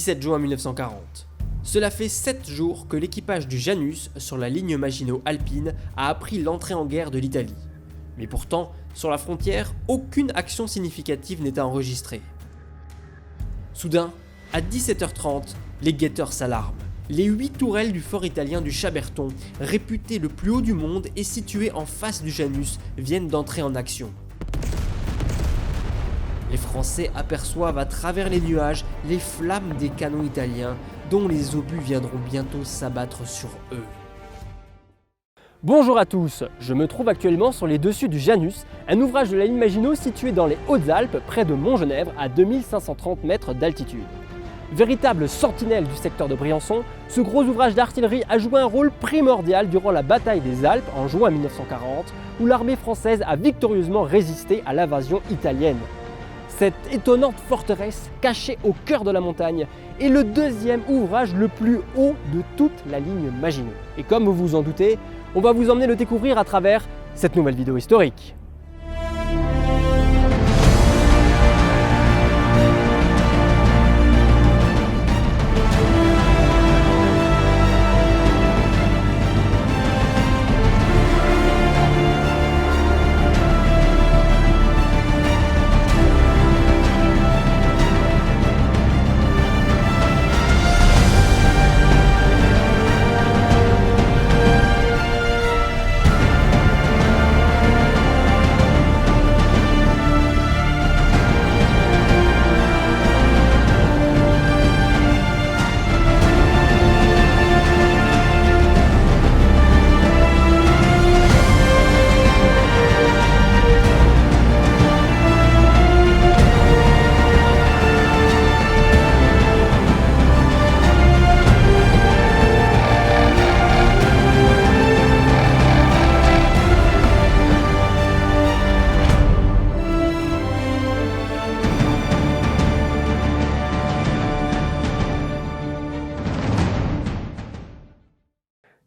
17 juin 1940. Cela fait 7 jours que l'équipage du Janus sur la ligne Maginot Alpine a appris l'entrée en guerre de l'Italie. Mais pourtant, sur la frontière, aucune action significative n'est enregistrée. Soudain, à 17h30, les guetteurs s'alarment. Les 8 tourelles du fort italien du Chaberton, réputé le plus haut du monde et situé en face du Janus, viennent d'entrer en action. Les Français aperçoivent à travers les nuages les flammes des canons italiens, dont les obus viendront bientôt s'abattre sur eux. Bonjour à tous, je me trouve actuellement sur les dessus du Janus, un ouvrage de la ligne Maginot situé dans les Hautes-Alpes, près de Montgenèvre, à 2530 mètres d'altitude. Véritable sentinelle du secteur de Briançon, ce gros ouvrage d'artillerie a joué un rôle primordial durant la bataille des Alpes en juin 1940, où l'armée française a victorieusement résisté à l'invasion italienne. Cette étonnante forteresse, cachée au cœur de la montagne, est le deuxième ouvrage le plus haut de toute la ligne Maginot. Et comme vous vous en doutez, on va vous emmener le découvrir à travers cette nouvelle vidéo historique.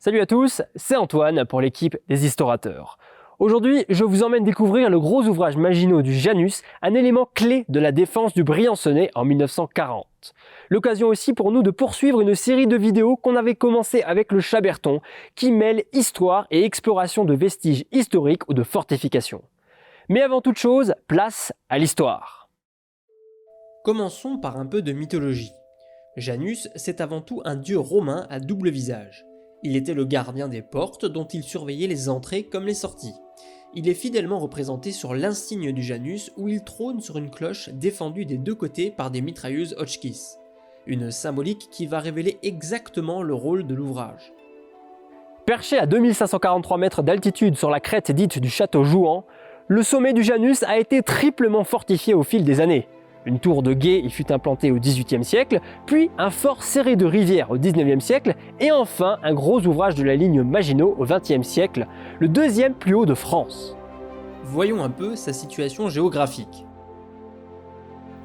Salut à tous, c'est Antoine pour l'équipe des Historateurs. Aujourd'hui, je vous emmène découvrir le gros ouvrage Maginot du Janus, un élément clé de la défense du Briançonnais en 1940. L'occasion aussi pour nous de poursuivre une série de vidéos qu'on avait commencé avec le Chaberton, qui mêle histoire et exploration de vestiges historiques ou de fortifications. Mais avant toute chose, place à l'histoire. Commençons par un peu de mythologie. Janus, c'est avant tout un dieu romain à double visage. Il était le gardien des portes dont il surveillait les entrées comme les sorties. Il est fidèlement représenté sur l'insigne du Janus où il trône sur une cloche défendue des deux côtés par des mitrailleuses Hotchkiss. Une symbolique qui va révéler exactement le rôle de l'ouvrage. Perché à 2543 mètres d'altitude sur la crête dite du château Jouan, le sommet du Janus a été triplement fortifié au fil des années. Une tour de guet y fut implantée au XVIIIe siècle, puis un fort serré de rivière au XIXe siècle, et enfin un gros ouvrage de la ligne Maginot au XXe siècle, le deuxième plus haut de France. Voyons un peu sa situation géographique.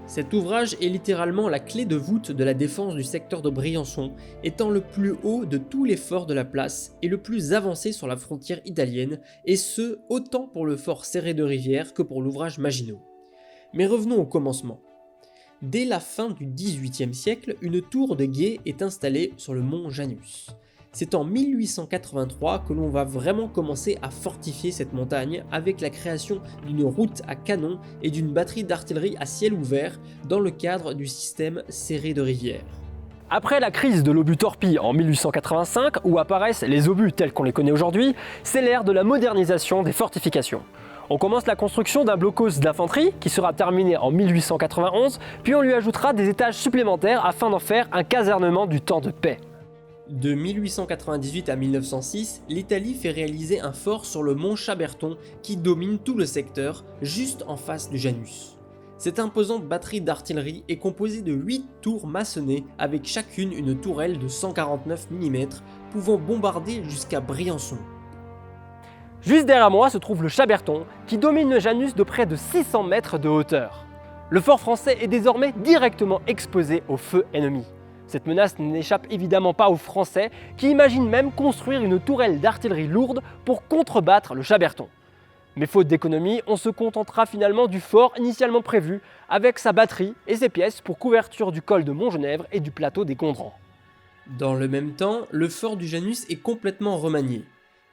Cet ouvrage est littéralement la clé de voûte de la défense du secteur de Briançon, étant le plus haut de tous les forts de la place et le plus avancé sur la frontière italienne, et ce, autant pour le fort serré de rivière que pour l'ouvrage Maginot. Mais revenons au commencement. Dès la fin du XVIIIe siècle, une tour de guet est installée sur le mont Janus. C'est en 1883 que l'on va vraiment commencer à fortifier cette montagne avec la création d'une route à canon et d'une batterie d'artillerie à ciel ouvert dans le cadre du système serré de rivière. Après la crise de l'obus torpille en 1885, où apparaissent les obus tels qu'on les connaît aujourd'hui, c'est l'ère de la modernisation des fortifications. On commence la construction d'un blocos d'infanterie qui sera terminé en 1891, puis on lui ajoutera des étages supplémentaires afin d'en faire un casernement du temps de paix. De 1898 à 1906, l'Italie fait réaliser un fort sur le mont Chaberton qui domine tout le secteur, juste en face du Janus. Cette imposante batterie d'artillerie est composée de 8 tours maçonnées avec chacune une tourelle de 149 mm pouvant bombarder jusqu'à Briançon. Juste derrière moi se trouve le Chaberton, qui domine le Janus de près de 600 mètres de hauteur. Le fort français est désormais directement exposé au feu ennemi. Cette menace n'échappe évidemment pas aux Français, qui imaginent même construire une tourelle d'artillerie lourde pour contrebattre le Chaberton. Mais faute d'économie, on se contentera finalement du fort initialement prévu, avec sa batterie et ses pièces pour couverture du col de Montgenèvre et du plateau des Gondrans. Dans le même temps, le fort du Janus est complètement remanié.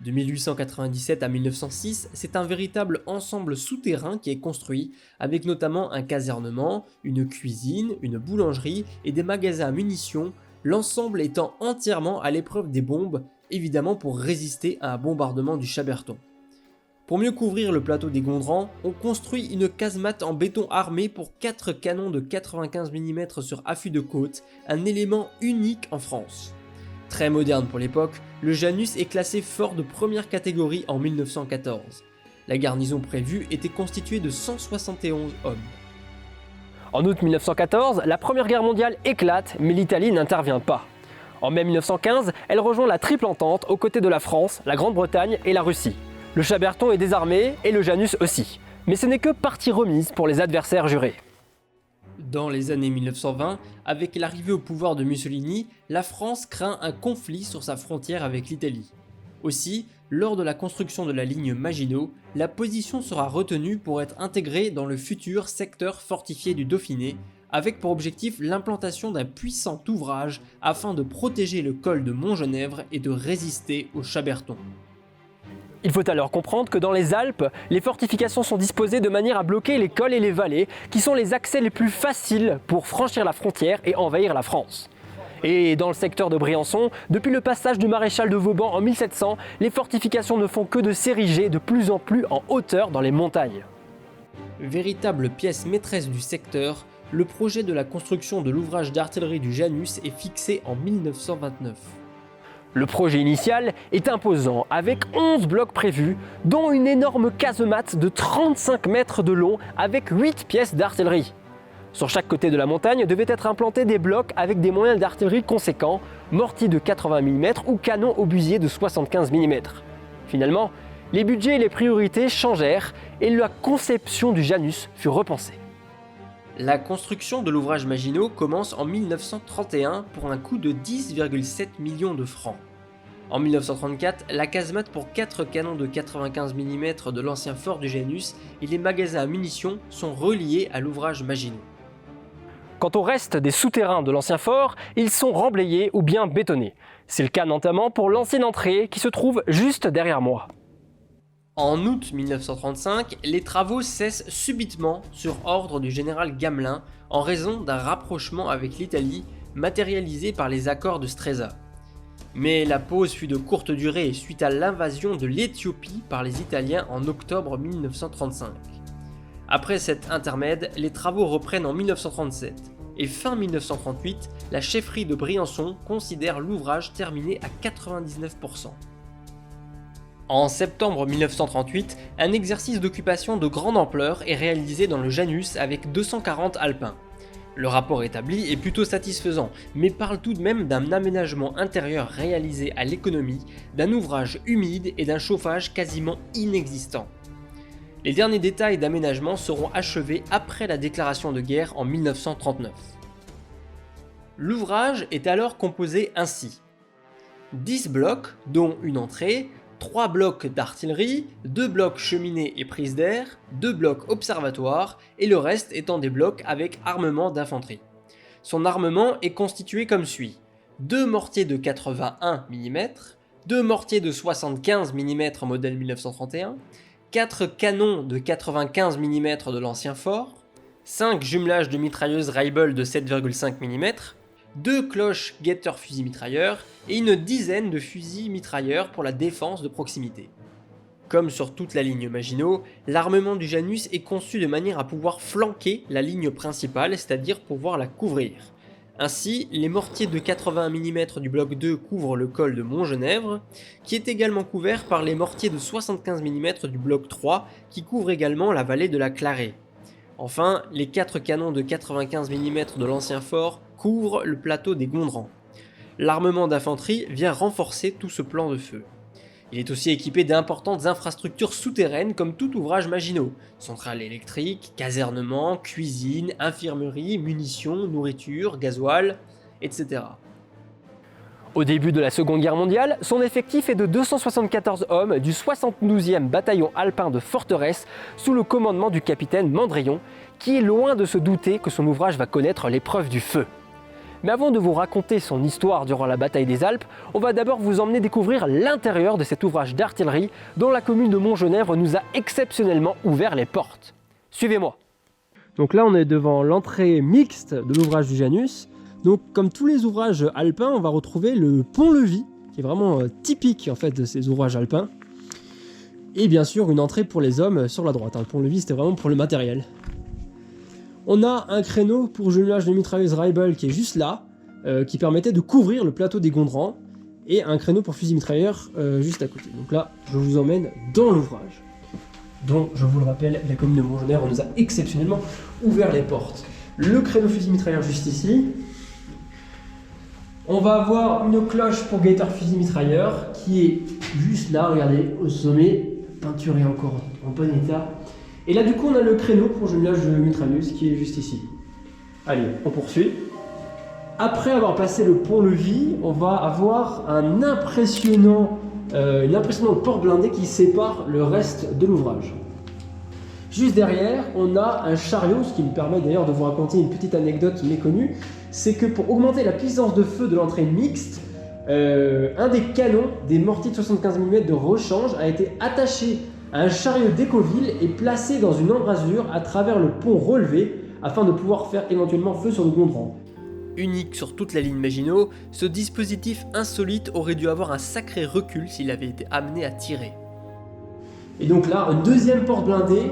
De 1897 à 1906, c'est un véritable ensemble souterrain qui est construit, avec notamment un casernement, une cuisine, une boulangerie et des magasins à munitions, l'ensemble étant entièrement à l'épreuve des bombes, évidemment pour résister à un bombardement du Chaberton. Pour mieux couvrir le plateau des Gondrans, on construit une casemate en béton armé pour 4 canons de 95 mm sur affût de côte, un élément unique en France. Très moderne pour l'époque, le Janus est classé fort de première catégorie en 1914. La garnison prévue était constituée de 171 hommes. En août 1914, la Première Guerre mondiale éclate, mais l'Italie n'intervient pas. En mai 1915, elle rejoint la Triple Entente aux côtés de la France, la Grande-Bretagne et la Russie. Le Chaberton est désarmé et le Janus aussi. Mais ce n'est que partie remise pour les adversaires jurés. Dans les années 1920, avec l'arrivée au pouvoir de Mussolini, la France craint un conflit sur sa frontière avec l'Italie. Aussi, lors de la construction de la ligne Maginot, la position sera retenue pour être intégrée dans le futur secteur fortifié du Dauphiné, avec pour objectif l'implantation d'un puissant ouvrage afin de protéger le col de Montgenèvre et de résister au Chaberton. Il faut alors comprendre que dans les Alpes, les fortifications sont disposées de manière à bloquer les cols et les vallées, qui sont les accès les plus faciles pour franchir la frontière et envahir la France. Et dans le secteur de Briançon, depuis le passage du maréchal de Vauban en 1700, les fortifications ne font que de s'ériger de plus en plus en hauteur dans les montagnes. Véritable pièce maîtresse du secteur, le projet de la construction de l'ouvrage d'artillerie du Janus est fixé en 1929. Le projet initial est imposant, avec 11 blocs prévus, dont une énorme casemate de 35 mètres de long avec 8 pièces d'artillerie. Sur chaque côté de la montagne devaient être implantés des blocs avec des moyens d'artillerie conséquents, mortiers de 80 mm ou canons obusiers de 75 mm. Finalement, les budgets et les priorités changèrent et la conception du Janus fut repensée. La construction de l'ouvrage Maginot commence en 1931 pour un coût de 10,7 millions de francs. En 1934, la casemate pour 4 canons de 95 mm de l'ancien fort du Janus et les magasins à munitions sont reliés à l'ouvrage Maginot. Quant au reste des souterrains de l'ancien fort, ils sont remblayés ou bien bétonnés. C'est le cas notamment pour l'ancienne entrée qui se trouve juste derrière moi. En août 1935, les travaux cessent subitement sur ordre du général Gamelin en raison d'un rapprochement avec l'Italie matérialisé par les accords de Stresa. Mais la pause fut de courte durée suite à l'invasion de l'Éthiopie par les Italiens en octobre 1935. Après cet intermède, les travaux reprennent en 1937 et fin 1938, la chefferie de Briançon considère l'ouvrage terminé à 99%. En septembre 1938, un exercice d'occupation de grande ampleur est réalisé dans le Janus avec 240 alpins. Le rapport établi est plutôt satisfaisant, mais parle tout de même d'un aménagement intérieur réalisé à l'économie, d'un ouvrage humide et d'un chauffage quasiment inexistant. Les derniers détails d'aménagement seront achevés après la déclaration de guerre en 1939. L'ouvrage est alors composé ainsi: 10 blocs, dont une entrée, 3 blocs d'artillerie, 2 blocs cheminées et prises d'air, 2 blocs observatoires et le reste étant des blocs avec armement d'infanterie. Son armement est constitué comme suit: 2 mortiers de 81 mm, 2 mortiers de 75 mm modèle 1931, 4 canons de 95 mm de l'ancien fort, 5 jumelages de mitrailleuses Reibel de 7,5 mm, 2 cloches guetteur fusil mitrailleur et une dizaine de fusils mitrailleurs pour la défense de proximité. Comme sur toute la ligne Maginot, l'armement du Janus est conçu de manière à pouvoir flanquer la ligne principale, c'est-à-dire pouvoir la couvrir. Ainsi, les mortiers de 80 mm du bloc 2 couvrent le col de Montgenèvre, qui est également couvert par les mortiers de 75 mm du bloc 3, qui couvrent également la vallée de la Clarée. Enfin, les 4 canons de 95 mm de l'ancien fort couvrent le plateau des Gondrans. L'armement d'infanterie vient renforcer tout ce plan de feu. Il est aussi équipé d'importantes infrastructures souterraines comme tout ouvrage Maginot: centrale électrique, casernement, cuisine, infirmerie, munitions, nourriture, gasoil, etc. Au début de la Seconde Guerre mondiale, son effectif est de 274 hommes du 72e bataillon alpin de Forteresse sous le commandement du capitaine Mandrillon, qui est loin de se douter que son ouvrage va connaître l'épreuve du feu. Mais avant de vous raconter son histoire durant la bataille des Alpes, on va d'abord vous emmener découvrir l'intérieur de cet ouvrage d'artillerie dont la commune de Montgenèvre nous a exceptionnellement ouvert les portes. Suivez-moi. Donc là on est devant l'entrée mixte de l'ouvrage du Janus. Donc comme tous les ouvrages alpins, on va retrouver le pont-levis, qui est vraiment typique en fait de ces ouvrages alpins. Et bien sûr une entrée pour les hommes sur la droite. Le pont-levis c'était vraiment pour le matériel. On a un créneau pour jumelage de mitrailleuse Reibel qui est juste là, qui permettait de couvrir le plateau des Gondrans, et un créneau pour fusil mitrailleur juste à côté. Donc là, je vous emmène dans l'ouvrage, dont, je vous le rappelle, la commune de Montgenèvre nous a exceptionnellement ouvert les portes. Le créneau fusil mitrailleur juste ici. On va avoir une cloche pour Gator fusil mitrailleur qui est juste là, regardez, au sommet, peinturé encore en bon état. Et là du coup on a le créneau pour jumelage de mitrailleuse qui est juste ici. Allez, on poursuit. Après avoir passé le pont-levis, on va avoir une impressionnante porte blindée qui sépare le reste de l'ouvrage. Juste derrière, on a un chariot, ce qui me permet d'ailleurs de vous raconter une petite anecdote méconnue. C'est que pour augmenter la puissance de feu de l'entrée mixte, un des canons des mortiers de 75 mm de rechange a été attaché à un chariot d'Écoville et placé dans une embrasure à travers le pont relevé afin de pouvoir faire éventuellement feu sur le Gondran. Unique sur toute la ligne Maginot, ce dispositif insolite aurait dû avoir un sacré recul s'il avait été amené à tirer. Et donc là, une deuxième porte blindée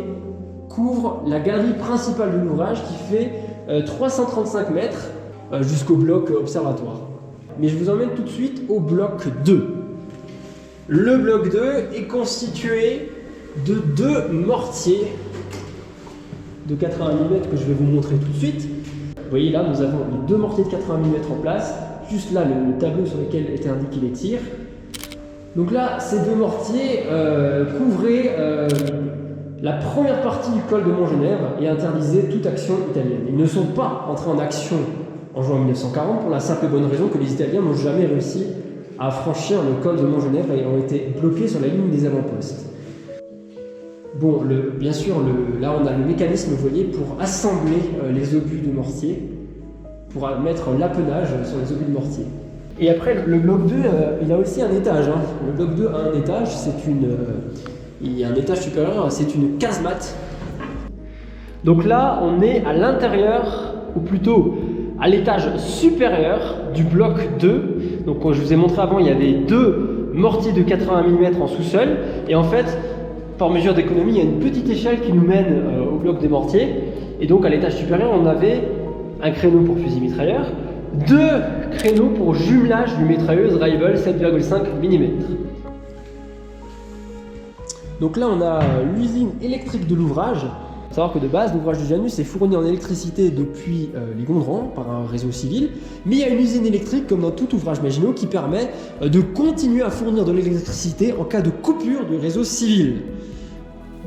couvre la galerie principale de l'ouvrage qui fait 335 mètres jusqu'au bloc observatoire. Mais je vous emmène tout de suite au bloc 2. Le bloc 2 est constitué de deux mortiers de 80 mm que je vais vous montrer tout de suite. Vous voyez là, nous avons les deux mortiers de 80 mm en place. Juste là, le tableau sur lequel étaient indiqués les tirs. Donc là, ces deux mortiers couvraient la première partie du col de Montgenèvre et interdisaient toute action italienne. Ils ne sont pas entrés en action en juin 1940 pour la simple et bonne raison que les Italiens n'ont jamais réussi à franchir le col de Montgenèvre et ont été bloqués sur la ligne des avant-postes. Bon, bien sûr, là on a le mécanisme, vous voyez, pour assembler les obus de mortier, pour mettre l'appennage sur les obus de mortier. Et après, le bloc 2, il a aussi un étage. Le bloc 2 a un étage, il y a un étage supérieur, c'est une casemate. Donc là, on est à l'intérieur, ou plutôt à l'étage supérieur du bloc 2. Donc comme je vous ai montré avant, il y avait deux mortiers de 80 mm en sous-sol. Et en fait, par mesure d'économie, il y a une petite échelle qui nous mène au bloc des mortiers. Et donc à l'étage supérieur, on avait un créneau pour fusil mitrailleur, deux créneaux pour jumelage de mitrailleuse Reibel 7,5 mm. Donc là, on a l'usine électrique de l'ouvrage. Il faut savoir que de base, l'ouvrage du Janus est fourni en électricité depuis les Gondrans par un réseau civil, mais il y a une usine électrique, comme dans tout ouvrage Maginot, qui permet de continuer à fournir de l'électricité en cas de coupure du réseau civil.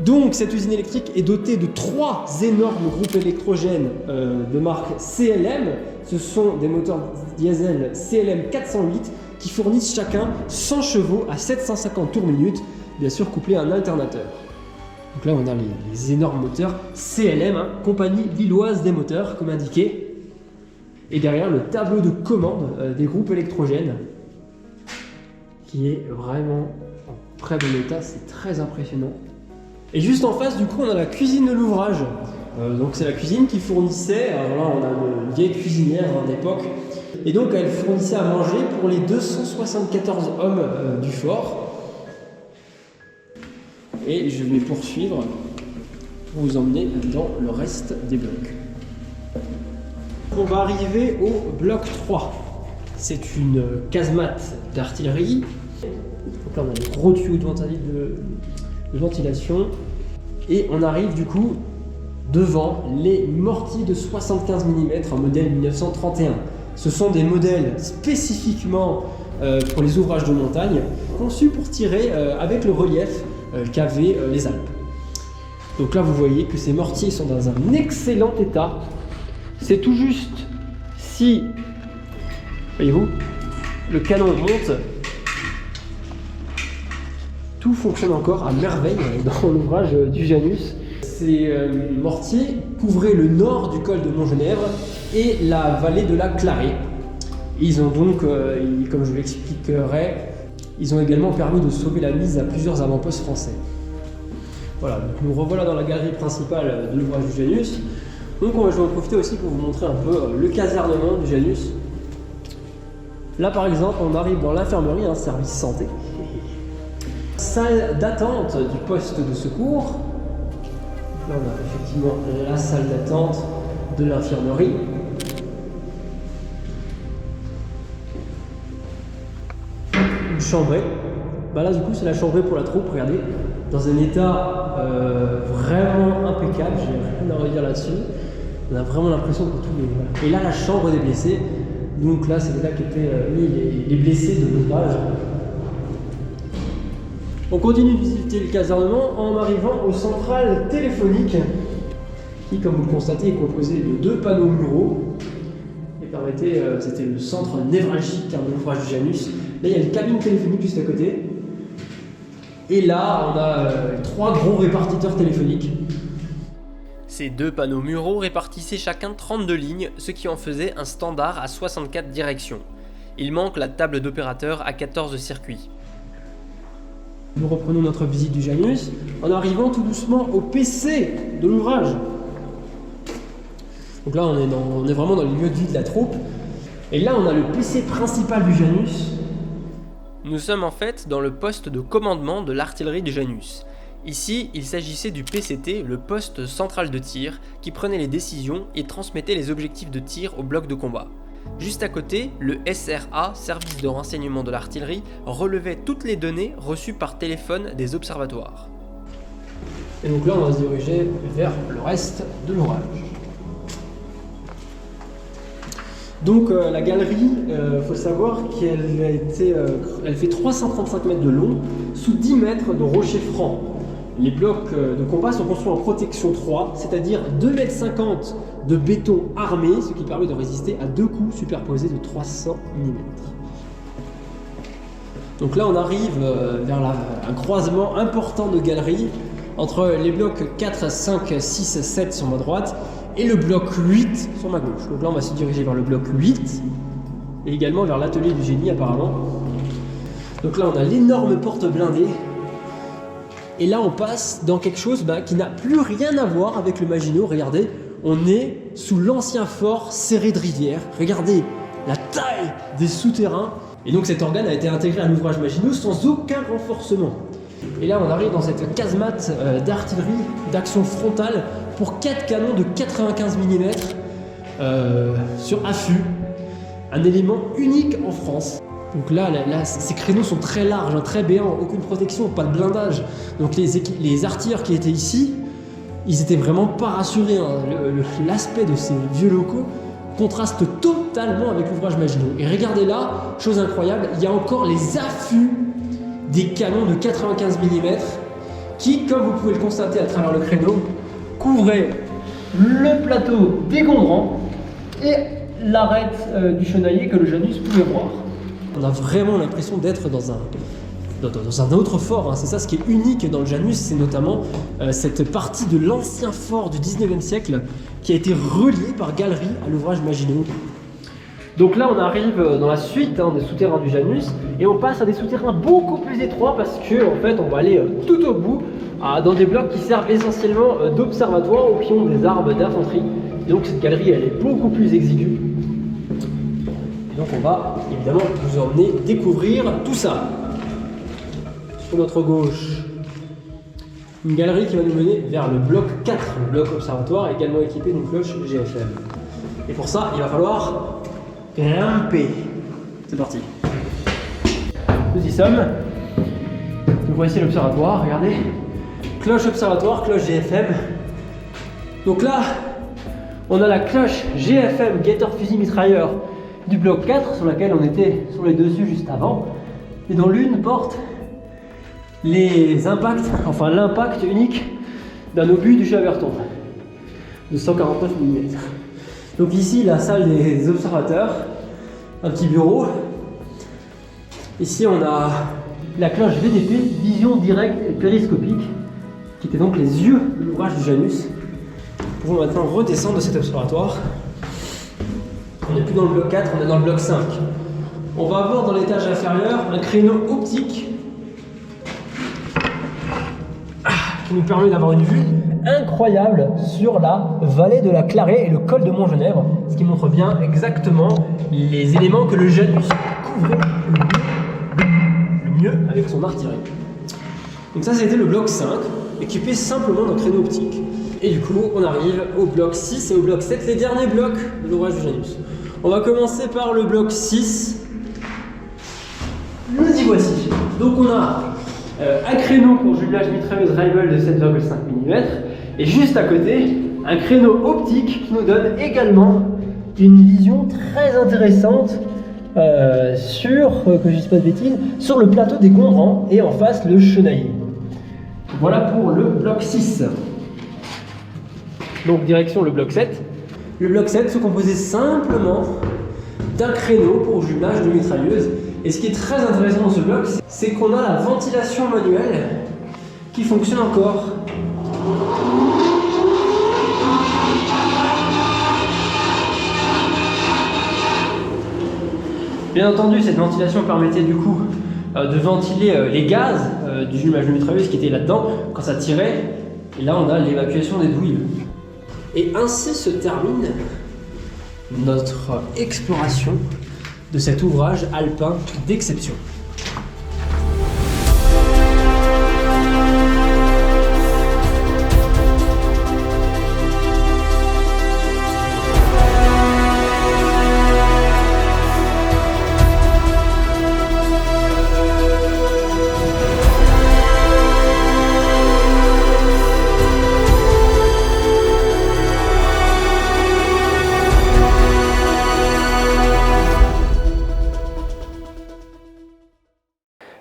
Donc cette usine électrique est dotée de trois énormes groupes électrogènes de marque CLM. Ce sont des moteurs diesel CLM 408 qui fournissent chacun 100 chevaux à 750 tours minute, bien sûr couplés à un alternateur. Donc là on a les énormes moteurs CLM, compagnie lilloise des moteurs comme indiqué. Et derrière le tableau de commande des groupes électrogènes qui est vraiment en très bon état, c'est très impressionnant. Et juste en face, du coup, on a la cuisine de l'ouvrage. Donc c'est la cuisine qui fournissait, alors là on a une vieille cuisinière d'époque, et donc elle fournissait à manger pour les 274 hommes du fort. Et je vais poursuivre pour vous emmener dans le reste des blocs. On va arriver au bloc 3. C'est une casemate d'artillerie. Donc là on a des gros tuyaux de ventilation. Et on arrive du coup devant les mortiers de 75 mm en modèle 1931. Ce sont des modèles spécifiquement pour les ouvrages de montagne, conçus pour tirer avec le relief qu'avaient les Alpes. Donc là vous voyez que ces mortiers sont dans un excellent état. C'est tout juste si, voyez-vous, Le canon monte. Tout fonctionne encore à merveille dans l'ouvrage du Janus. Ces mortiers couvraient le nord du col de Montgenèvre et la vallée de la Clarée. Ils ont donc, comme je vous l'expliquerai, ils ont également permis de sauver la mise à plusieurs avant-postes français. Voilà, donc nous revoilà dans la galerie principale de l'ouvrage du Janus. Donc je vais en profiter aussi pour vous montrer un peu le casernement du Janus. Là par exemple, on arrive dans l'infirmerie, un service santé. Salle d'attente du poste de secours. Là on a effectivement la salle d'attente de l'infirmerie. Une chambrée. Là du coup c'est la chambrée pour la troupe, regardez. Dans un état vraiment impeccable, j'ai rien à redire là-dessus. On a vraiment l'impression que tout est... Voilà. Et là la chambre des blessés. Donc là c'est là qu'étaient mis les blessés de l'ouvrage. On continue de visiter le casernement en arrivant aux centrales téléphoniques qui, comme vous le constatez, est composé de 2 panneaux muraux et permettait, c'était le centre névralgique de l'ouvrage du Janus. Là, il y a une cabine téléphonique juste à côté. Et là, on a 3 gros répartiteurs téléphoniques. Ces 2 panneaux muraux répartissaient chacun 32 lignes, ce qui en faisait un standard à 64 directions. Il manque la table d'opérateur à 14 circuits. Nous reprenons notre visite du Janus en arrivant tout doucement au PC de l'ouvrage. Donc là, on est vraiment dans le lieu de vie de la troupe. Et là, on a le PC principal du Janus. Nous sommes en fait dans le poste de commandement de l'artillerie du Janus. Ici, il s'agissait du PCT, le poste central de tir, qui prenait les décisions et transmettait les objectifs de tir au bloc de combat. Juste à côté, le SRA, service de renseignement de l'artillerie, relevait toutes les données reçues par téléphone des observatoires. Et donc là, on va se diriger vers le reste de l'ouvrage. Donc la galerie, faut savoir qu'elle fait 335 mètres de long, sous 10 mètres de rochers francs. Les blocs de combat sont construits en protection 3, c'est-à-dire 2,50 m de béton armé, ce qui permet de résister à 2 coups superposés de 300 mm. Donc là on arrive vers un croisement important de galeries entre les blocs 4, 5, 6, 7 sur ma droite et le bloc 8 sur ma gauche. Donc là on va se diriger vers le bloc 8 et également vers l'atelier du génie apparemment. Donc là on a l'énorme porte blindée. Et là on passe dans quelque chose qui n'a plus rien à voir avec le Maginot. Regardez, on est sous l'ancien fort Serré de Rivière. Regardez la taille des souterrains. Et donc cet organe a été intégré à l'ouvrage Maginot sans aucun renforcement. Et là on arrive dans cette casemate d'artillerie d'action frontale pour 4 canons de 95 mm sur affût. Un élément unique en France. Donc là, ces créneaux sont très larges, très béants, aucune protection, pas de blindage. Donc les artilleurs qui étaient ici, ils étaient vraiment pas rassurés. L'aspect de ces vieux locaux contraste totalement avec l'ouvrage Maginot. Et regardez là, chose incroyable, il y a encore les affûts des canons de 95 mm qui, comme vous pouvez le constater à travers le créneau, couvraient le plateau des Gondrans et l'arête du Chenaillet que le Janus pouvait voir. On a vraiment l'impression d'être dans un autre fort. C'est ça ce qui est unique dans le Janus, c'est notamment cette partie de l'ancien fort du 19e siècle qui a été reliée par galerie à l'ouvrage Maginot. Donc là on arrive dans la suite des souterrains du Janus et on passe à des souterrains beaucoup plus étroits parce que en fait on va aller tout au bout dans des blocs qui servent essentiellement d'observatoire aux pions des armes d'infanterie. Donc cette galerie elle est beaucoup plus exiguë. Et donc on va évidemment vous emmener découvrir tout ça. Sur notre gauche, une galerie qui va nous mener vers le bloc 4, le bloc observatoire également équipé d'une cloche GFM. Et pour ça, il va falloir grimper. C'est parti. Nous y sommes. Donc voici l'observatoire, regardez. Cloche observatoire, cloche GFM. Donc là, on a la cloche GFM, guetteur fusil mitrailleur du bloc 4 sur laquelle on était sur les dessus juste avant. Et dont l'une porte les impacts, enfin l'impact unique d'un obus du Chaberton de 149 mm. Donc ici la salle des observateurs, un petit bureau Ici, on a la cloche VDP, vision directe et périscopique, qui étaient donc les yeux de l'ouvrage du Janus. Nous pouvons maintenant redescendre de cet observatoire. On n'est plus dans le bloc 4, on est dans le bloc 5. On va avoir dans l'étage inférieur un créneau optique qui nous permet d'avoir une vue incroyable sur la vallée de la Clarée et le col de Montgenèvre, ce qui montre bien exactement les éléments que le Janus couvrait le mieux avec son artillerie. Donc ça, c'était le bloc 5, équipé simplement d'un créneau optique. Et du coup, on arrive au bloc 6 et au bloc 7, les derniers blocs de l'ouvrage du Janus. On va commencer par le bloc 6. Nous y voici. Donc on a un créneau pour jumelage mitrailleuse Rifle de 7,5 mm et juste à côté, un créneau optique qui nous donne également une vision très intéressante sur, que je dise pas de bêtises, sur le plateau des Gondrans et en face le Chenaillier. Voilà pour le bloc 6. Donc direction le bloc 7. Le bloc 7 se composait simplement d'un créneau pour jumelage de mitrailleuse. Et ce qui est très intéressant dans ce bloc, c'est qu'on a la ventilation manuelle qui fonctionne encore. Bien entendu, cette ventilation permettait du coup de ventiler les gaz du jumelage de mitrailleuse qui étaient là-dedans quand ça tirait. Et là, on a l'évacuation des douilles. Et ainsi se termine notre exploration de cet ouvrage alpin d'exception.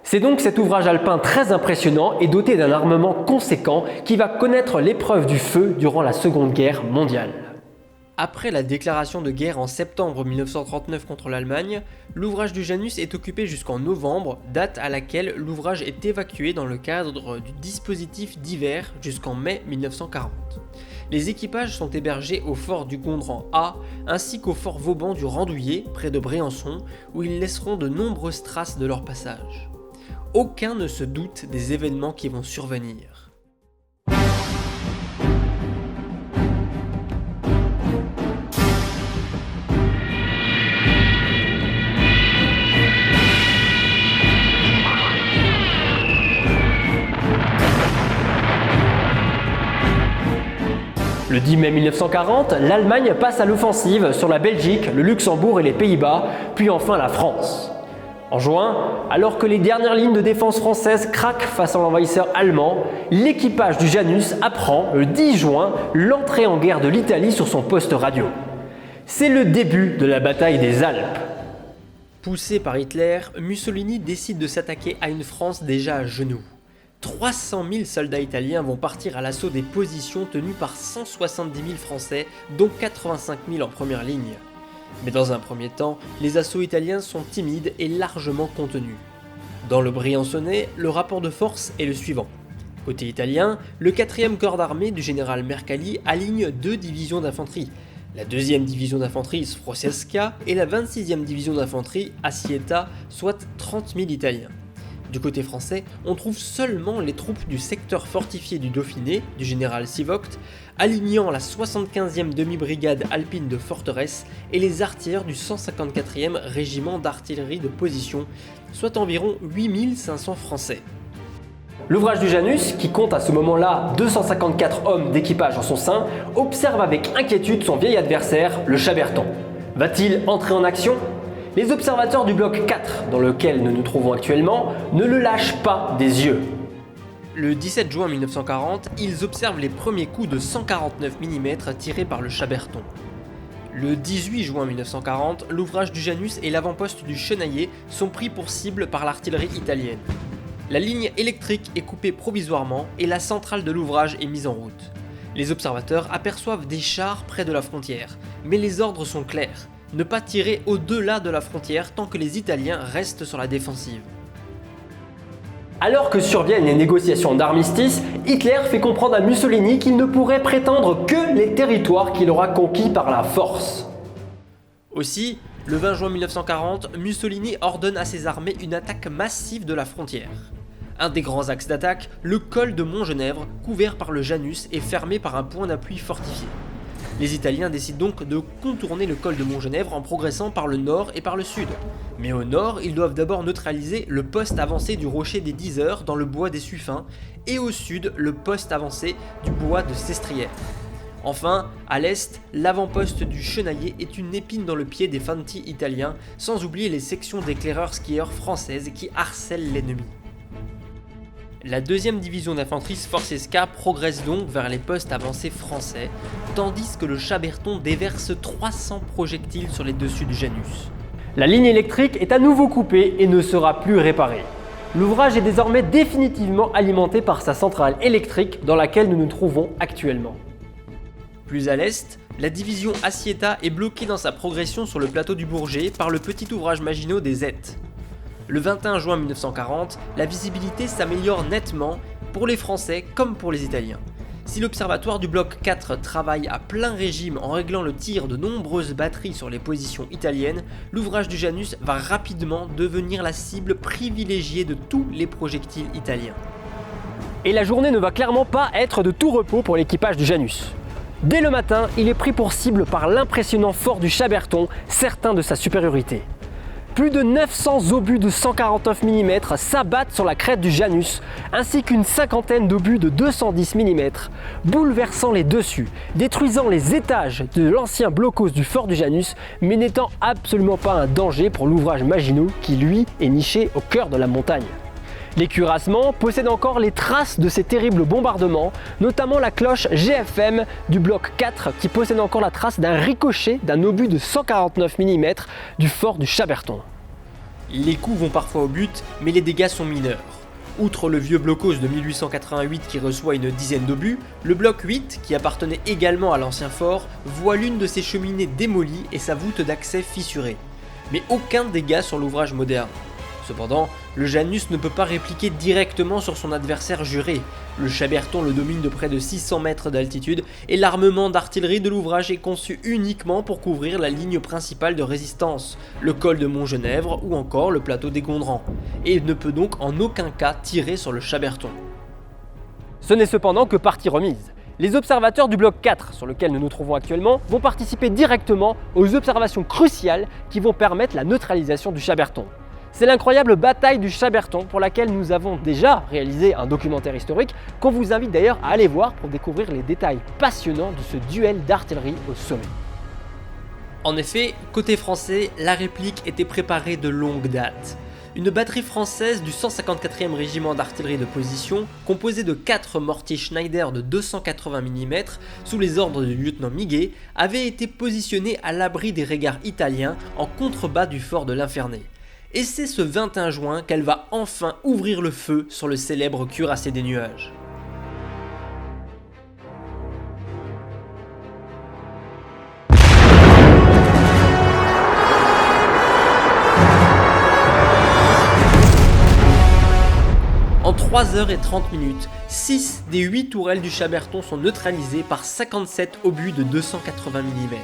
C'est donc cet ouvrage alpin très impressionnant et doté d'un armement conséquent qui va connaître l'épreuve du feu durant la Seconde Guerre mondiale. Après la déclaration de guerre en septembre 1939 contre l'Allemagne, l'ouvrage du Janus est occupé jusqu'en novembre, date à laquelle l'ouvrage est évacué dans le cadre du dispositif d'hiver jusqu'en mai 1940. Les équipages sont hébergés au fort du Gondran A ainsi qu'au fort Vauban du Randouillet, près de Briançon, où ils laisseront de nombreuses traces de leur passage. Aucun ne se doute des événements qui vont survenir. Le 10 mai 1940, l'Allemagne passe à l'offensive sur la Belgique, le Luxembourg et les Pays-Bas, puis enfin la France. En juin, alors que les dernières lignes de défense françaises craquent face à l'envahisseur allemand, l'équipage du Janus apprend, le 10 juin, l'entrée en guerre de l'Italie sur son poste radio. C'est le début de la bataille des Alpes. Poussé par Hitler, Mussolini décide de s'attaquer à une France déjà à genoux. 300 000 soldats italiens vont partir à l'assaut des positions tenues par 170 000 Français, dont 85 000 en première ligne. Mais dans un premier temps, les assauts italiens sont timides et largement contenus. Dans le Briançonnais, le rapport de force est le suivant. Côté italien, le 4e corps d'armée du général Mercalli aligne 2 divisions d'infanterie, la 2e division d'infanterie Sfrosiesca et la 26e division d'infanterie Assietta, soit 30 000 Italiens. Du côté français, on trouve seulement les troupes du secteur fortifié du Dauphiné, du général Sivoct, alignant la 75e demi-brigade alpine de Forteresse et les artilleurs du 154e régiment d'artillerie de position, soit environ 8500 Français. L'ouvrage du Janus, qui compte à ce moment-là 254 hommes d'équipage en son sein, observe avec inquiétude son vieil adversaire, le Chaberton. Va-t-il entrer en action ? Les observateurs du bloc 4, dans lequel nous nous trouvons actuellement, ne le lâchent pas des yeux. Le 17 juin 1940, ils observent les premiers coups de 149 mm tirés par le Chaberton. Le 18 juin 1940, l'ouvrage du Janus et l'avant-poste du Chenaillier sont pris pour cible par l'artillerie italienne. La ligne électrique est coupée provisoirement et la centrale de l'ouvrage est mise en route. Les observateurs aperçoivent des chars près de la frontière, mais les ordres sont clairs. ne pas tirer au-delà de la frontière tant que les Italiens restent sur la défensive. Alors que surviennent les négociations d'armistice, Hitler fait comprendre à Mussolini qu'il ne pourrait prétendre que les territoires qu'il aura conquis par la force. Aussi, le 20 juin 1940, Mussolini ordonne à ses armées une attaque massive de la frontière. Un des grands axes d'attaque, le col de Montgenèvre, couvert par le Janus et fermé par un point d'appui fortifié. Les Italiens décident donc de contourner le col de Montgenèvre en progressant par le nord et par le sud. Mais au nord, ils doivent d'abord neutraliser le poste avancé du rocher des 10 heures dans le bois des Suffins, et au sud, le poste avancé du bois de Sestrières. Enfin, à l'est, l'avant-poste du Chenaillé est une épine dans le pied des Fanti italiens, sans oublier les sections d'éclaireurs skieurs françaises qui harcèlent l'ennemi. La 2e division d'infanterie Sforzesca progresse donc vers les postes avancés français, tandis que le Chaberton déverse 300 projectiles sur les dessus du Janus. La ligne électrique est à nouveau coupée et ne sera plus réparée. L'ouvrage est désormais définitivement alimenté par sa centrale électrique dans laquelle nous nous trouvons actuellement. Plus à l'est, la division Assietta est bloquée dans sa progression sur le plateau du Bourget par le petit ouvrage Maginot des Ettes. Le 21 juin 1940, la visibilité s'améliore nettement pour les Français comme pour les Italiens. Si l'observatoire du bloc 4 travaille à plein régime en réglant le tir de nombreuses batteries sur les positions italiennes, l'ouvrage du Janus va rapidement devenir la cible privilégiée de tous les projectiles italiens. Et la journée ne va clairement pas être de tout repos pour l'équipage du Janus. Dès le matin, il est pris pour cible par l'impressionnant fort du Chaberton, certain de sa supériorité. Plus de 900 obus de 149 mm s'abattent sur la crête du Janus, ainsi qu'une cinquantaine d'obus de 210 mm, bouleversant les dessus, détruisant les étages de l'ancien blocos du fort du Janus, mais n'étant absolument pas un danger pour l'ouvrage Maginot qui, lui, est niché au cœur de la montagne. Les cuirassements possèdent encore les traces de ces terribles bombardements, notamment la cloche GFM du bloc 4 qui possède encore la trace d'un ricochet d'un obus de 149 mm du fort du Chaberton. Les coups vont parfois au but, mais les dégâts sont mineurs. Outre le vieux blocos de 1888 qui reçoit une dizaine d'obus, le bloc 8, qui appartenait également à l'ancien fort, voit l'une de ses cheminées démolies et sa voûte d'accès fissurée. Mais aucun dégât sur l'ouvrage moderne. Cependant, le Janus ne peut pas répliquer directement sur son adversaire juré. Le Chaberton le domine de près de 600 mètres d'altitude et l'armement d'artillerie de l'ouvrage est conçu uniquement pour couvrir la ligne principale de résistance, le col de Montgenèvre ou encore le plateau des Gondrans, et ne peut donc en aucun cas tirer sur le Chaberton. Ce n'est cependant que partie remise. Les observateurs du bloc 4, sur lequel nous nous trouvons actuellement, vont participer directement aux observations cruciales qui vont permettre la neutralisation du Chaberton. C'est l'incroyable bataille du Chaberton pour laquelle nous avons déjà réalisé un documentaire historique qu'on vous invite d'ailleurs à aller voir pour découvrir les détails passionnants de ce duel d'artillerie au sommet. En effet, côté français, la réplique était préparée de longue date. Une batterie française du 154e régiment d'artillerie de position, composée de 4 mortiers Schneider de 280 mm sous les ordres du lieutenant Miguet, avait été positionnée à l'abri des regards italiens en contrebas du fort de l'Infernet. Et c'est ce 21 juin qu'elle va enfin ouvrir le feu sur le célèbre cuirassé des nuages. En 3h30, 6 des 8 tourelles du Chaberton sont neutralisées par 57 obus de 280 mm.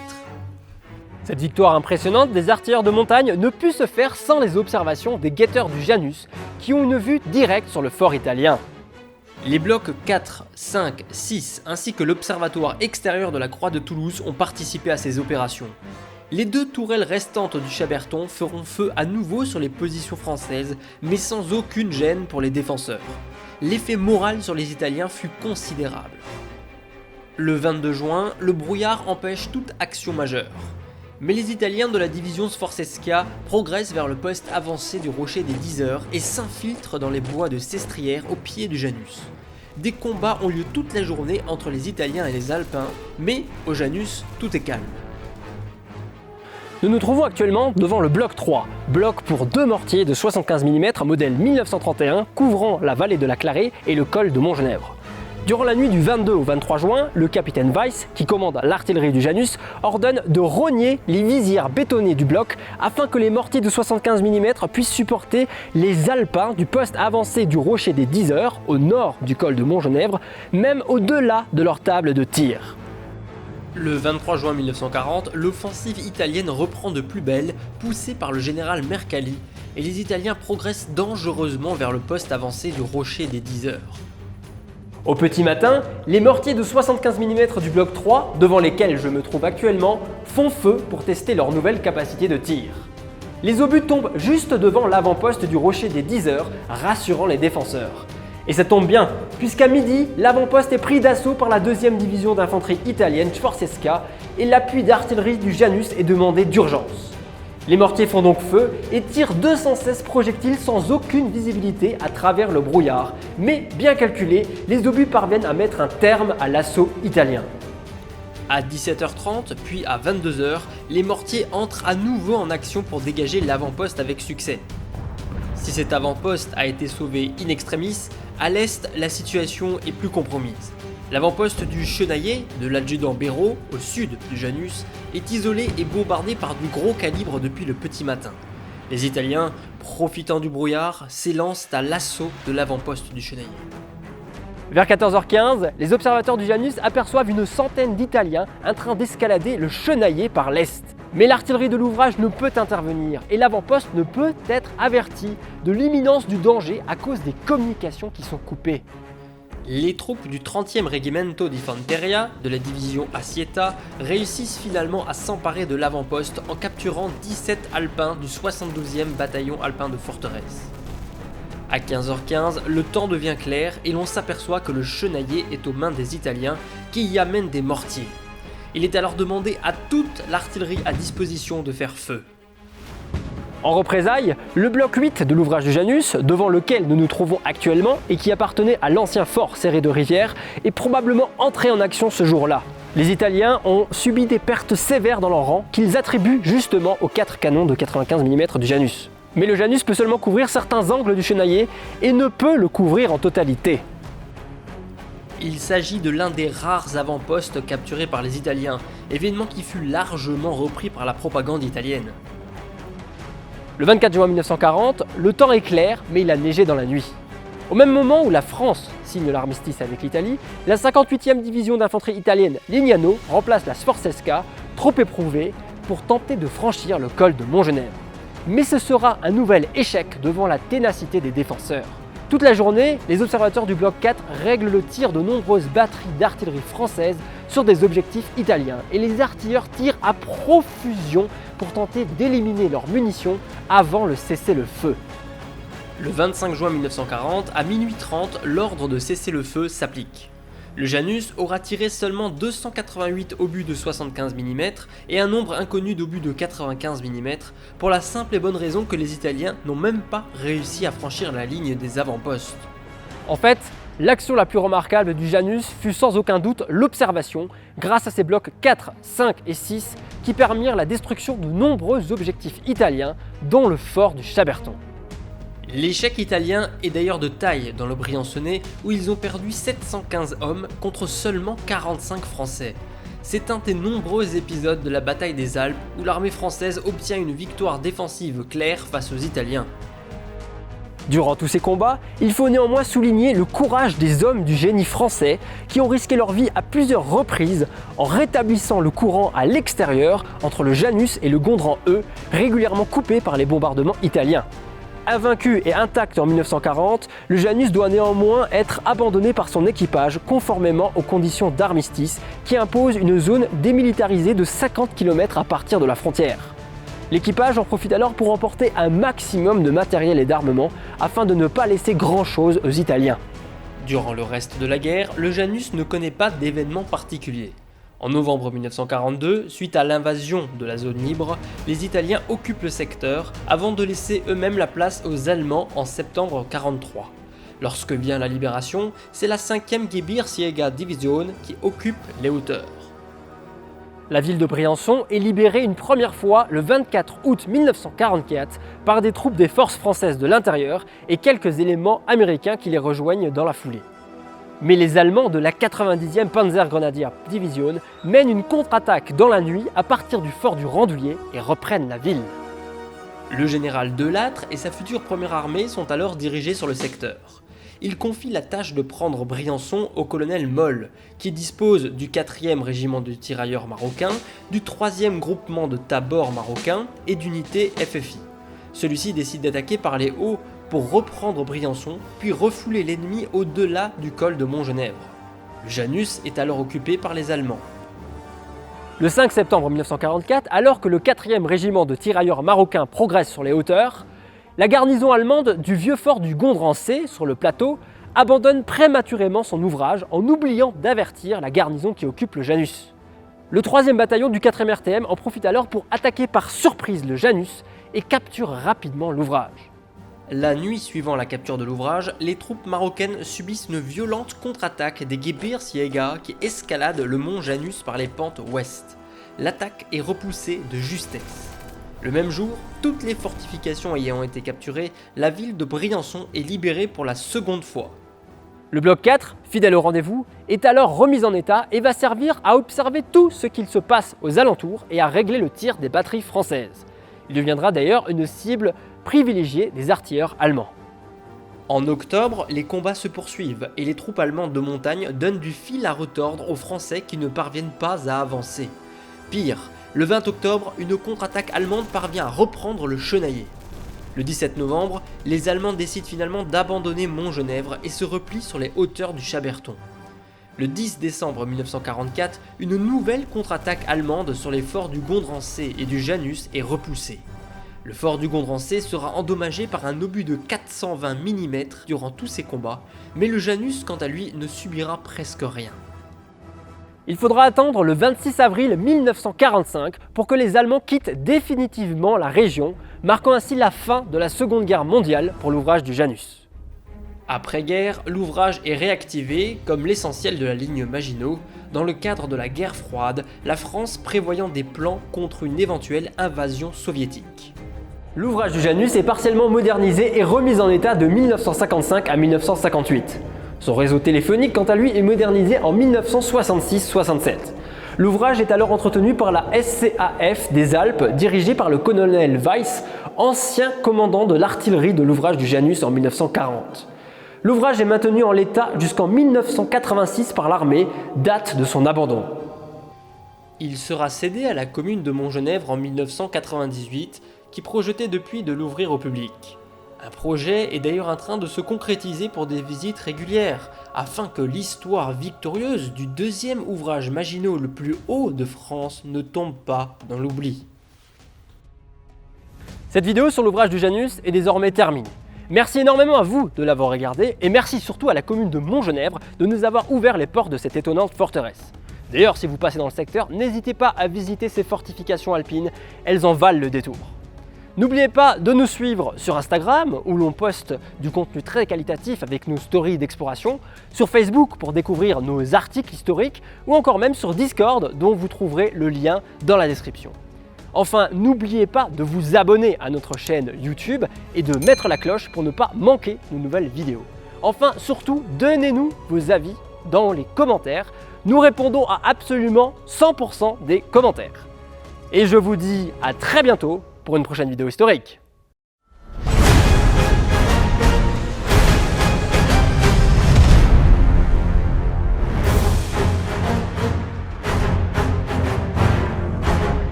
Cette victoire impressionnante des artilleurs de montagne ne put se faire sans les observations des guetteurs du Janus, qui ont une vue directe sur le fort italien. Les blocs 4, 5, 6 ainsi que l'observatoire extérieur de la Croix de Toulouse ont participé à ces opérations. Les 2 tourelles restantes du Chaberton feront feu à nouveau sur les positions françaises, mais sans aucune gêne pour les défenseurs. L'effet moral sur les Italiens fut considérable. Le 22 juin, le brouillard empêche toute action majeure. Mais les Italiens de la division Sforzesca progressent vers le poste avancé du rocher des 10 heures et s'infiltrent dans les bois de Sestrières au pied du Janus. Des combats ont lieu toute la journée entre les Italiens et les Alpins, mais au Janus, tout est calme. Nous nous trouvons actuellement devant le bloc 3, bloc pour 2 mortiers de 75 mm modèle 1931 couvrant la vallée de la Clarée et le col de Montgenèvre. Durant la nuit du 22 au 23 juin, le capitaine Weiss, qui commande l'artillerie du Janus, ordonne de rogner les visières bétonnées du bloc afin que les mortiers de 75 mm puissent supporter les alpins du poste avancé du rocher des 10 heures, au nord du col de Montgenèvre, même au-delà de leur table de tir. Le 23 juin 1940, l'offensive italienne reprend de plus belle, poussée par le général Mercalli, et les Italiens progressent dangereusement vers le poste avancé du rocher des 10 heures. Au petit matin, les mortiers de 75 mm du bloc 3, devant lesquels je me trouve actuellement, font feu pour tester leur nouvelle capacité de tir. Les obus tombent juste devant l'avant-poste du rocher des 10 heures, rassurant les défenseurs. Et ça tombe bien, puisqu'à midi, l'avant-poste est pris d'assaut par la 2e division d'infanterie italienne Sforzesca et l'appui d'artillerie du Janus est demandé d'urgence. Les mortiers font donc feu et tirent 216 projectiles sans aucune visibilité à travers le brouillard. Mais bien calculés, les obus parviennent à mettre un terme à l'assaut italien. À 17h30 puis à 22h, les mortiers entrent à nouveau en action pour dégager l'avant-poste avec succès. Si cet avant-poste a été sauvé in extremis, à l'est, la situation est plus compromise. L'avant-poste du Chenaillé, de l'adjudant Béraud, au sud du Janus, est isolé et bombardé par du gros calibre depuis le petit matin. Les Italiens, profitant du brouillard, s'élancent à l'assaut de l'avant-poste du Chenaillé. Vers 14h15, les observateurs du Janus aperçoivent une centaine d'Italiens en train d'escalader le Chenaillé par l'est. Mais l'artillerie de l'ouvrage ne peut intervenir et l'avant-poste ne peut être averti de l'imminence du danger à cause des communications qui sont coupées. Les troupes du 30e Reggimento di Fanteria de la division Assietta réussissent finalement à s'emparer de l'avant-poste en capturant 17 alpins du 72e bataillon alpin de forteresse. À 15h15, le temps devient clair et l'on s'aperçoit que le Chenaillé est aux mains des Italiens qui y amènent des mortiers. Il est alors demandé à toute l'artillerie à disposition de faire feu. En représailles, le bloc 8 de l'ouvrage du Janus, devant lequel nous nous trouvons actuellement et qui appartenait à l'ancien fort serré de Rivière, est probablement entré en action ce jour-là. Les Italiens ont subi des pertes sévères dans leur rang qu'ils attribuent justement aux 4 canons de 95 mm du Janus. Mais le Janus peut seulement couvrir certains angles du Chenaillé et ne peut le couvrir en totalité. Il s'agit de l'un des rares avant-postes capturés par les Italiens, événement qui fut largement repris par la propagande italienne. Le 24 juin 1940, le temps est clair, mais il a neigé dans la nuit. Au même moment où la France signe l'armistice avec l'Italie, la 58e division d'infanterie italienne Legnano remplace la Sforzesca, trop éprouvée, pour tenter de franchir le col de Montgenèvre. Mais ce sera un nouvel échec devant la ténacité des défenseurs. Toute la journée, les observateurs du bloc 4 règlent le tir de nombreuses batteries d'artillerie française sur des objectifs italiens et les artilleurs tirent à profusion pour tenter d'éliminer leurs munitions avant le cessez-le-feu. Le 25 juin 1940, à minuit 30, l'ordre de cessez-le-feu s'applique. Le Janus aura tiré seulement 288 obus de 75 mm et un nombre inconnu d'obus de 95 mm pour la simple et bonne raison que les Italiens n'ont même pas réussi à franchir la ligne des avant-postes. En fait, l'action la plus remarquable du Janus fut sans aucun doute l'observation, grâce à ses blocs 4, 5 et 6 qui permirent la destruction de nombreux objectifs italiens, dont le fort du Chaberton. L'échec italien est d'ailleurs de taille dans le Briançonnais où ils ont perdu 715 hommes contre seulement 45 Français. C'est un des nombreux épisodes de la bataille des Alpes où l'armée française obtient une victoire défensive claire face aux Italiens. Durant tous ces combats, il faut néanmoins souligner le courage des hommes du génie français qui ont risqué leur vie à plusieurs reprises en rétablissant le courant à l'extérieur entre le Janus et le Gondran E, régulièrement coupé par les bombardements italiens. Invaincu et intact en 1940, le Janus doit néanmoins être abandonné par son équipage conformément aux conditions d'armistice qui imposent une zone démilitarisée de 50 km à partir de la frontière. L'équipage en profite alors pour emporter un maximum de matériel et d'armement afin de ne pas laisser grand-chose aux Italiens. Durant le reste de la guerre, le Janus ne connaît pas d'événements particuliers. En novembre 1942, suite à l'invasion de la zone libre, les Italiens occupent le secteur avant de laisser eux-mêmes la place aux Allemands en septembre 1943. Lorsque vient la libération, c'est la 5e Gebirgsjägerdivision qui occupe les hauteurs. La ville de Briançon est libérée une première fois le 24 août 1944 par des troupes des forces françaises de l'intérieur et quelques éléments américains qui les rejoignent dans la foulée. Mais les Allemands de la 90e Panzergrenadier Division mènent une contre-attaque dans la nuit à partir du fort du Randouillet et reprennent la ville. Le général Delattre et sa future première armée sont alors dirigés sur le secteur. Il confie la tâche de prendre Briançon au colonel Moll, qui dispose du 4e régiment de tirailleurs marocains, du 3e groupement de tabors marocains et d'unités FFI. Celui-ci décide d'attaquer par les hauts pour reprendre Briançon, puis refouler l'ennemi au-delà du col de Montgenèvre. Le Janus est alors occupé par les Allemands. Le 5 septembre 1944, alors que le 4e régiment de tirailleurs marocains progresse sur les hauteurs, la garnison allemande du vieux fort du Gondrancé, sur le plateau, abandonne prématurément son ouvrage en oubliant d'avertir la garnison qui occupe le Janus. Le 3e bataillon du 4e RTM en profite alors pour attaquer par surprise le Janus et capture rapidement l'ouvrage. La nuit suivant la capture de l'ouvrage, les troupes marocaines subissent une violente contre-attaque des Gebirgsjäger qui escaladent le mont Janus par les pentes ouest. L'attaque est repoussée de justesse. Le même jour, toutes les fortifications ayant été capturées, la ville de Briançon est libérée pour la seconde fois. Le bloc 4, fidèle au rendez-vous, est alors remis en état et va servir à observer tout ce qu'il se passe aux alentours et à régler le tir des batteries françaises. Il deviendra d'ailleurs une cible privilégiée des artilleurs allemands. En octobre, les combats se poursuivent et les troupes allemandes de montagne donnent du fil à retordre aux Français qui ne parviennent pas à avancer. Pire, le 20 octobre, une contre-attaque allemande parvient à reprendre le Chenaillé. Le 17 novembre, les Allemands décident finalement d'abandonner Montgenèvre et se replient sur les hauteurs du Chaberton. Le 10 décembre 1944, une nouvelle contre-attaque allemande sur les forts du Gondrancé et du Janus est repoussée. Le fort du Gondrancé sera endommagé par un obus de 420 mm durant tous ces combats, mais le Janus, quant à lui, ne subira presque rien. Il faudra attendre le 26 avril 1945 pour que les Allemands quittent définitivement la région, marquant ainsi la fin de la Seconde Guerre mondiale pour l'ouvrage du Janus. Après-guerre, l'ouvrage est réactivé, comme l'essentiel de la ligne Maginot, dans le cadre de la guerre froide, la France prévoyant des plans contre une éventuelle invasion soviétique. L'ouvrage du Janus est partiellement modernisé et remis en état de 1955 à 1958. Son réseau téléphonique, quant à lui, est modernisé en 1966-67. L'ouvrage est alors entretenu par la SCAF des Alpes, dirigée par le colonel Weiss, ancien commandant de l'artillerie de l'ouvrage du Janus en 1940. L'ouvrage est maintenu en l'état jusqu'en 1986 par l'armée, date de son abandon. Il sera cédé à la commune de Montgenèvre en 1998, qui projetait depuis de l'ouvrir au public. Un projet est d'ailleurs en train de se concrétiser pour des visites régulières, afin que l'histoire victorieuse du deuxième ouvrage Maginot le plus haut de France ne tombe pas dans l'oubli. Cette vidéo sur l'ouvrage du Janus est désormais terminée. Merci énormément à vous de l'avoir regardé et merci surtout à la commune de Montgenèvre de nous avoir ouvert les portes de cette étonnante forteresse. D'ailleurs, si vous passez dans le secteur, n'hésitez pas à visiter ces fortifications alpines, elles en valent le détour. N'oubliez pas de nous suivre sur Instagram où l'on poste du contenu très qualitatif avec nos stories d'exploration, sur Facebook pour découvrir nos articles historiques ou encore même sur Discord dont vous trouverez le lien dans la description. Enfin, n'oubliez pas de vous abonner à notre chaîne YouTube et de mettre la cloche pour ne pas manquer nos nouvelles vidéos. Enfin, surtout, donnez-nous vos avis dans les commentaires. Nous répondons à absolument 100% des commentaires. Et je vous dis à très bientôt pour une prochaine vidéo historique.